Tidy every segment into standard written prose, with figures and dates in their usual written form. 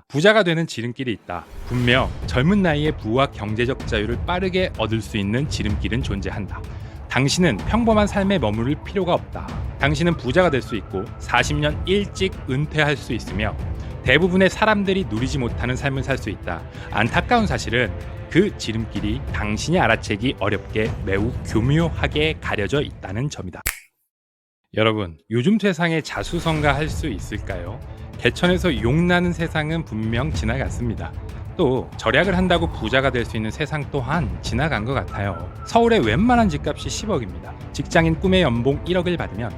부자가 되는 지름길이 있다. 분명 젊은 나이에 부와 경제적 자유를 빠르게 얻을 수 있는 지름길은 존재한다. 당신은 평범한 삶에 머무를 필요가 없다. 당신은 부자가 될 수 있고 40년 일찍 은퇴할 수 있으며 대부분의 사람들이 누리지 못하는 삶을 살 수 있다. 안타까운 사실은 그 지름길이 당신이 알아채기 어렵게 매우 교묘하게 가려져 있다는 점이다. 여러분, 요즘 세상에 자수성가할 수 있을까요? 개천에서 용나는 세상은 분명 지나갔습니다. 또 절약을 한다고 부자가 될 수 있는 세상 또한 지나간 것 같아요. 서울의 웬만한 집값이 10억입니다. 직장인 꿈의 연봉 1억을 받으면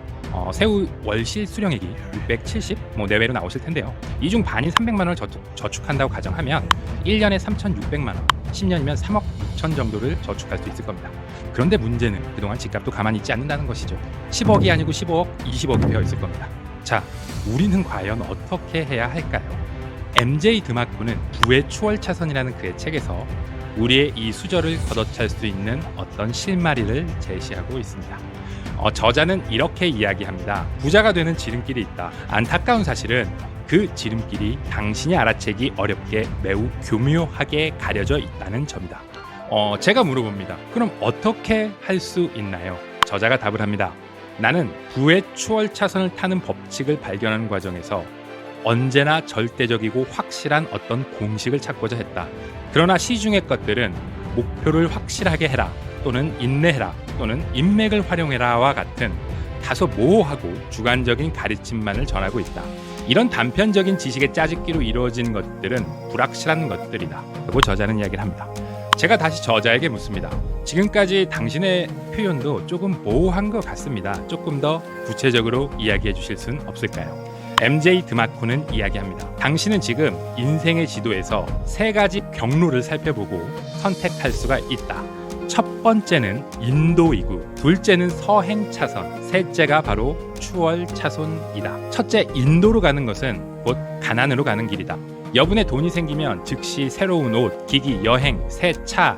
세후 월실 수령액이 670 내외로 나오실 텐데요. 이 중 반인 300만 원을 저축한다고 가정하면 1년에 3,600만 원, 10년이면 3억 6천 정도를 저축할 수 있을 겁니다. 그런데 문제는 그동안 집값도 가만히 있지 않는다는 것이죠. 10억이 아니고 15억, 20억이 되어 있을 겁니다. 자, 우리는 과연 어떻게 해야 할까요? MJ 드마코는 부의 추월차선이라는 그의 책에서 우리의 이 수저를 걷어찰 수 있는 어떤 실마리를 제시하고 있습니다. 저자는 이렇게 이야기합니다. 부자가 되는 지름길이 있다. 안타까운 사실은 그 지름길이 당신이 알아채기 어렵게 매우 교묘하게 가려져 있다는 점이다. 제가 물어봅니다. 그럼 어떻게 할 수 있나요? 저자가 답을 합니다. 나는 부의 추월차선을 타는 법칙을 발견하는 과정에서 언제나 절대적이고 확실한 어떤 공식을 찾고자 했다. 그러나 시중의 것들은 목표를 확실하게 해라, 또는 인내해라, 또는 인맥을 활용해라와 같은 다소 모호하고 주관적인 가르침만을 전하고 있다. 이런 단편적인 지식의 짜집기로 이루어진 것들은 불확실한 것들이다. 라고 저자는 이야기를 합니다. 제가 다시 저자에게 묻습니다. 지금까지 당신의 표현도 조금 모호한 것 같습니다. 조금 더 구체적으로 이야기해 주실 순 없을까요? MJ 드마코는 이야기합니다. 당신은 지금 인생의 지도에서 세 가지 경로를 살펴보고 선택할 수가 있다. 첫 번째는 인도이고, 둘째는 서행차선, 셋째가 바로 추월차선이다. 첫째 인도로 가는 것은 곧 가난으로 가는 길이다. 여분의 돈이 생기면 즉시 새로운 옷, 기기, 여행, 새 차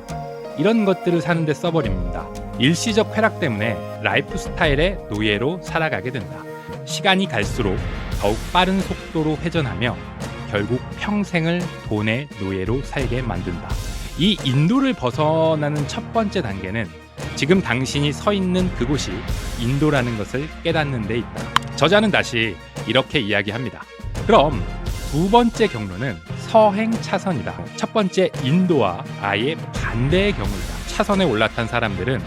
이런 것들을 사는 데 써버립니다. 일시적 쾌락 때문에 라이프 스타일의 노예로 살아가게 된다. 시간이 갈수록 더욱 빠른 속도로 회전하며 결국 평생을 돈의 노예로 살게 만든다. 이 인도를 벗어나는 첫 번째 단계는 지금 당신이 서 있는 그곳이 인도라는 것을 깨닫는 데 있다. 저자는 다시 이렇게 이야기합니다. 그럼 두 번째 경로는 서행차선이다. 첫 번째 인도와 아예 반대의 경우이다. 차선에 올라탄 사람들은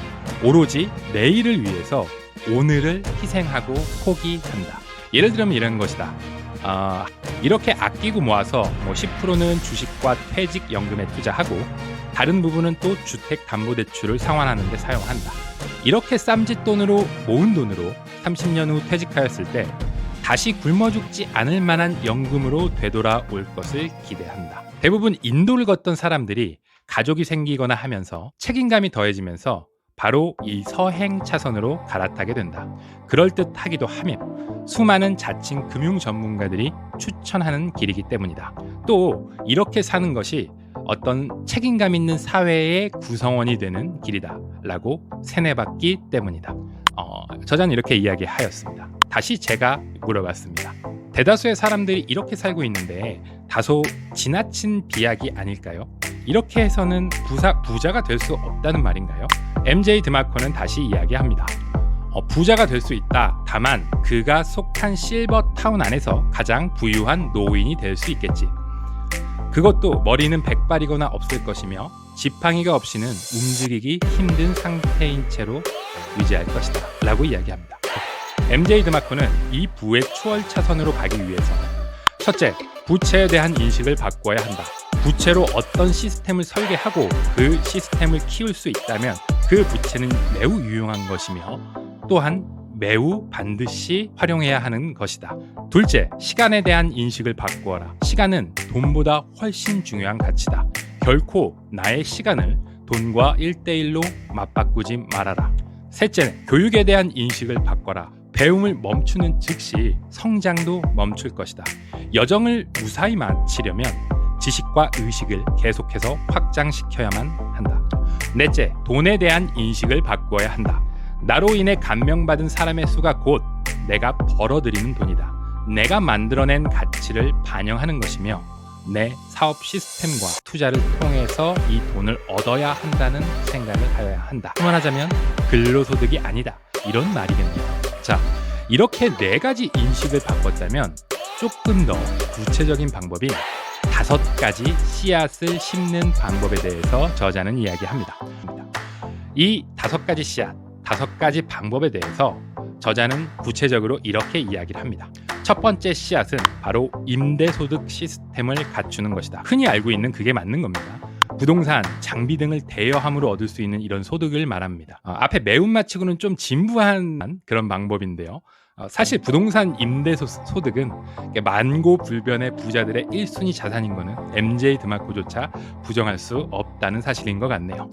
오로지 내일을 위해서 오늘을 희생하고 포기한다. 예를 들면 이런 것이다. 이렇게 아끼고 모아서 10%는 주식과 퇴직연금에 투자하고 다른 부분은 또 주택담보대출을 상환하는 데 사용한다. 이렇게 쌈짓돈으로 모은 돈으로 30년 후 퇴직하였을 때 다시 굶어 죽지 않을 만한 연금으로 되돌아올 것을 기대한다. 대부분 인도를 걷던 사람들이 가족이 생기거나 하면서 책임감이 더해지면서 바로 이 서행 차선으로 갈아타게 된다. 그럴듯하기도 하며 수많은 자칭 금융 전문가들이 추천하는 길이기 때문이다. 또 이렇게 사는 것이 어떤 책임감 있는 사회의 구성원이 되는 길이다 라고 세뇌받기 때문이다. 저자는 이렇게 이야기하였습니다. 다시 제가 물어봤습니다. 대다수의 사람들이 이렇게 살고 있는데 다소 지나친 비약이 아닐까요? 이렇게 해서는 부자가 될 수 없다는 말인가요? MJ 드마코는 다시 이야기합니다. 부자가 될 수 있다. 다만 그가 속한 실버타운 안에서 가장 부유한 노인이 될 수 있겠지. 그것도 머리는 백발이거나 없을 것이며 지팡이가 없이는 움직이기 힘든 상태인 채로 유지할 것이다 라고 이야기합니다. MJ 드마코는 이 부의 추월차선으로 가기 위해서 첫째, 부채에 대한 인식을 바꿔야 한다. 부채로 어떤 시스템을 설계하고 그 시스템을 키울 수 있다면 그 부채는 매우 유용한 것이며 또한 매우 반드시 활용해야 하는 것이다. 둘째, 시간에 대한 인식을 바꾸어라. 시간은 돈보다 훨씬 중요한 가치다. 결코 나의 시간을 돈과 1대1로 맞바꾸지 말아라. 셋째, 교육에 대한 인식을 바꿔라. 배움을 멈추는 즉시 성장도 멈출 것이다. 여정을 무사히 마치려면 지식과 의식을 계속해서 확장시켜야만 한다. 넷째, 돈에 대한 인식을 바꾸어야 한다. 나로 인해 감명받은 사람의 수가 곧 내가 벌어들이는 돈이다. 내가 만들어낸 가치를 반영하는 것이며 내 사업 시스템과 투자를 통해서 이 돈을 얻어야 한다는 생각을 하여야 한다. 표현하자면 근로소득이 아니다. 이런 말이겠네요. 자, 이렇게 4가지 인식을 바꿨다면 조금 더 구체적인 방법인 5가지 씨앗을 심는 방법에 대해서 저자는 이야기합니다. 이 5가지 씨앗, 5가지 방법에 대해서 저자는 구체적으로 이렇게 이야기를 합니다. 첫 번째 씨앗은 바로 임대소득 시스템을 갖추는 것이다. 흔히 알고 있는 그게 맞는 겁니다. 부동산, 장비 등을 대여함으로 얻을 수 있는 이런 소득을 말합니다. 앞에 매운맛 치고는 좀 진부한 그런 방법인데요. 사실 부동산 임대소득은 만고불변의 부자들의 1순위 자산인 것은 MJ 드마코조차 부정할 수 없다는 사실인 것 같네요.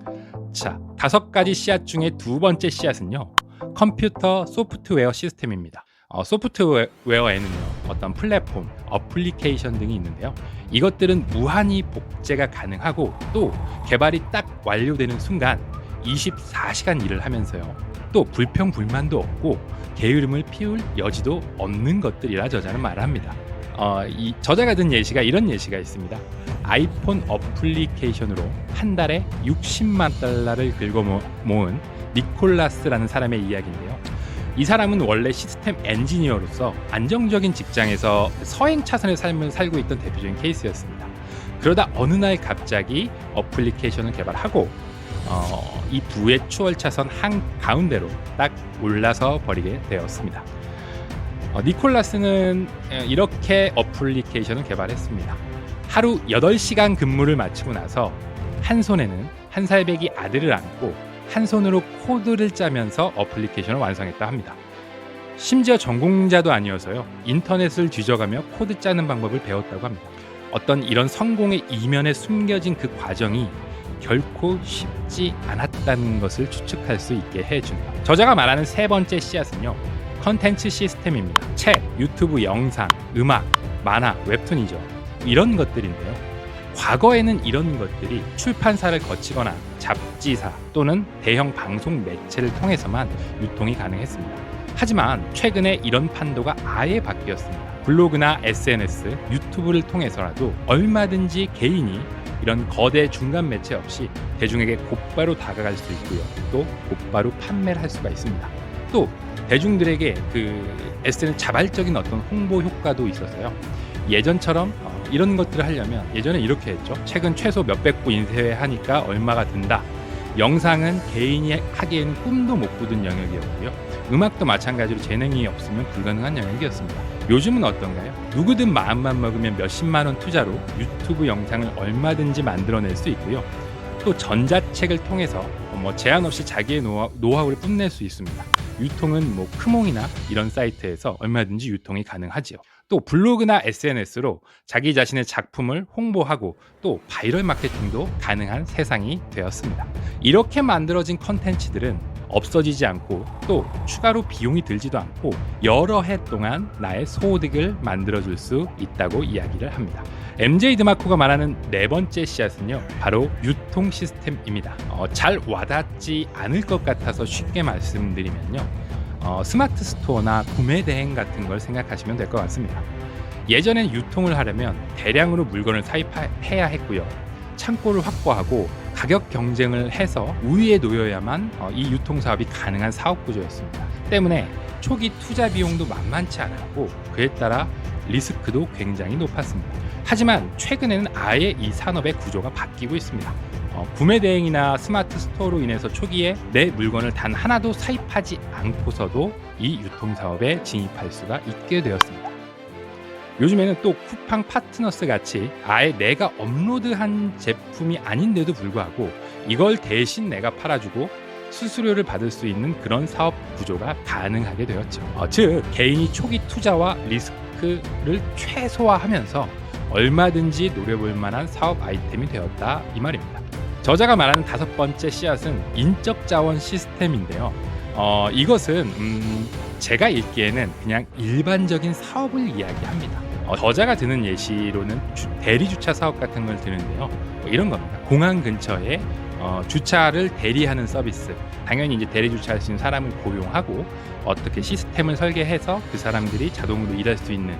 자, 5가지 씨앗 중에 2번째 씨앗은요, 컴퓨터 소프트웨어 시스템입니다. 소프트웨어에는요, 어떤 플랫폼, 어플리케이션 등이 있는데요. 이것들은 무한히 복제가 가능하고 또 개발이 딱 완료되는 순간 24시간 일을 하면서요, 또 불평불만도 없고 게으름을 피울 여지도 없는 것들이라 저자는 말합니다. 이 저자가 든 예시가 이런 예시가 있습니다. 아이폰 어플리케이션으로 한 달에 $60만 긁어 모은 니콜라스라는 사람의 이야기인데요. 이 사람은 원래 시스템 엔지니어로서 안정적인 직장에서 서행 차선의 삶을 살고 있던 대표적인 케이스였습니다. 그러다 어느 날 갑자기 어플리케이션을 개발하고 이 부의 추월차선 한가운데로 딱 올라서 버리게 되었습니다. 니콜라스는 이렇게 어플리케이션을 개발했습니다. 하루 8시간 근무를 마치고 나서 한 손에는 한 살배기 아들을 안고 한 손으로 코드를 짜면서 어플리케이션을 완성했다 합니다. 심지어 전공자도 아니어서요, 인터넷을 뒤져가며 코드 짜는 방법을 배웠다고 합니다. 어떤 이런 성공의 이면에 숨겨진 그 과정이 결코 쉽지 않았다는 것을 추측할 수 있게 해준다. 저자가 말하는 3번째 씨앗은요, 컨텐츠 시스템입니다. 책, 유튜브 영상, 음악, 만화, 웹툰이죠. 이런 것들인데요. 과거에는 이런 것들이 출판사를 거치거나 잡지사 또는 대형 방송 매체를 통해서만 유통이 가능했습니다. 하지만 최근에 이런 판도가 아예 바뀌었습니다. 블로그나 SNS, 유튜브를 통해서라도 얼마든지 개인이 이런 거대 중간 매체 없이 대중에게 곧바로 다가갈 수 있고요. 또 곧바로 판매를 할 수가 있습니다. 또 대중들에게 그 SNS 자발적인 어떤 홍보 효과도 있어서요. 예전처럼 이런 것들을 하려면 예전에 이렇게 했죠. 책은 최소 몇백 부 인쇄하니까 얼마가 든다. 영상은 개인이 하기에는 꿈도 못 꾸던 영역이었고요. 음악도 마찬가지로 재능이 없으면 불가능한 영역이었습니다. 요즘은 어떤가요? 누구든 마음만 먹으면 몇십만 원 투자로 유튜브 영상을 얼마든지 만들어낼 수 있고요. 또 전자책을 통해서 제한 없이 자기의 노하우를 뽐낼 수 있습니다. 유통은 크몽이나 이런 사이트에서 얼마든지 유통이 가능하지요. 또 블로그나 SNS로 자기 자신의 작품을 홍보하고 또 바이럴 마케팅도 가능한 세상이 되었습니다. 이렇게 만들어진 컨텐츠들은 없어지지 않고 또 추가로 비용이 들지도 않고 여러 해 동안 나의 소득을 만들어줄 수 있다고 이야기를 합니다. MJ 드마코가 말하는 4번째 씨앗은요, 바로 유통 시스템입니다. 잘 와닿지 않을 것 같아서 쉽게 말씀드리면요, 스마트 스토어나 구매 대행 같은 걸 생각하시면 될 것 같습니다. 예전엔 유통을 하려면 대량으로 물건을 사입해야 했고요. 창고를 확보하고 가격 경쟁을 해서 우위에 놓여야만 이 유통 사업이 가능한 사업 구조였습니다. 때문에 초기 투자 비용도 만만치 않았고 그에 따라 리스크도 굉장히 높았습니다. 하지만 최근에는 아예 이 산업의 구조가 바뀌고 있습니다. 구매 대행이나 스마트 스토어로 인해서 초기에 내 물건을 단 하나도 사입하지 않고서도 이 유통 사업에 진입할 수가 있게 되었습니다. 요즘에는 또 쿠팡 파트너스 같이 아예 내가 업로드한 제품이 아닌데도 불구하고 이걸 대신 내가 팔아주고 수수료를 받을 수 있는 그런 사업 구조가 가능하게 되었죠. 즉 개인이 초기 투자와 리스크를 최소화하면서 얼마든지 노려볼 만한 사업 아이템이 되었다 이 말입니다. 저자가 말하는 5번째 씨앗은 인적 자원 시스템인데요. 이것은 제가 읽기에는 그냥 일반적인 사업을 이야기합니다. 저자가 드는 예시로는 대리주차 사업 같은 걸 드는데요. 이런 겁니다. 공항 근처에 주차를 대리하는 서비스. 당연히 이제 대리주차할 수 있는 사람을 고용하고 어떻게 시스템을 설계해서 그 사람들이 자동으로 일할 수 있는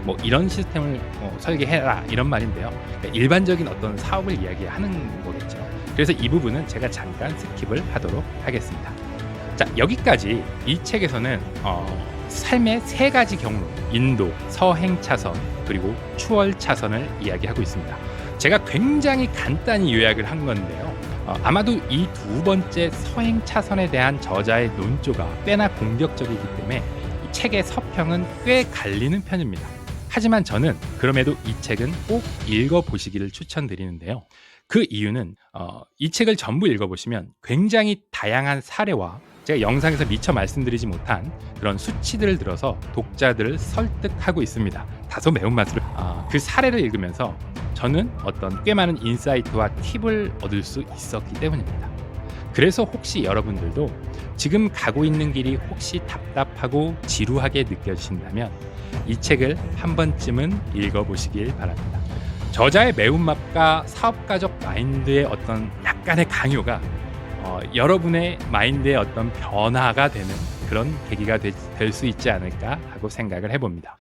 뭐 이런 시스템을 설계해라 이런 말인데요. 그러니까 일반적인 어떤 사업을 이야기하는 거겠죠. 그래서 이 부분은 제가 잠깐 스킵을 하도록 하겠습니다. 자, 여기까지 이 책에서는 삶의 세 가지 경로, 인도, 서행 차선, 그리고 추월 차선을 이야기하고 있습니다. 제가 굉장히 간단히 요약을 한 건데요. 아마도 이 두 번째 서행 차선에 대한 저자의 논조가 꽤나 공격적이기 때문에 이 책의 서평은 꽤 갈리는 편입니다. 하지만 저는 그럼에도 이 책은 꼭 읽어보시기를 추천드리는데요. 그 이유는 이 책을 전부 읽어보시면 굉장히 다양한 사례와 제가 영상에서 미처 말씀드리지 못한 그런 수치들을 들어서 독자들을 설득하고 있습니다. 다소 매운맛으로 그 사례를 읽으면서 저는 어떤 꽤 많은 인사이트와 팁을 얻을 수 있었기 때문입니다. 그래서 혹시 여러분들도 지금 가고 있는 길이 혹시 답답하고 지루하게 느껴지신다면 이 책을 한 번쯤은 읽어보시길 바랍니다. 저자의 매운맛과 사업가적 마인드의 어떤 약간의 강요가 여러분의 마인드의 어떤 변화가 되는 그런 계기가 될 수 있지 않을까 하고 생각을 해봅니다.